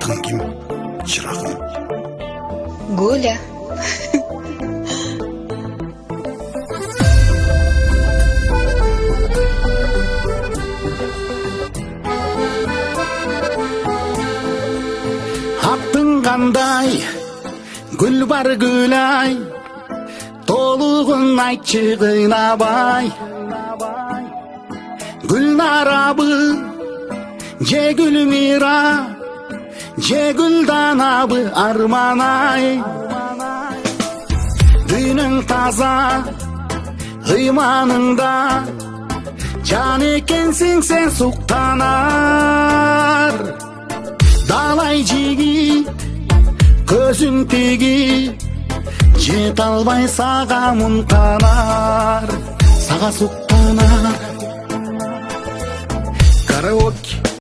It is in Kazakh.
Жарқын кім? Шырағым. Гуля. Аттың қандай, гүл бар гүлай, толығын айтшы қинабай. Гүлнарабы, же гүлмира, же гүлданабы арманай. Дүйнің таза, иманыңда, жан екенсің сен суқтанар. Далай жиги, көзің теги, жет албай саға мұнтанар. Саға суқ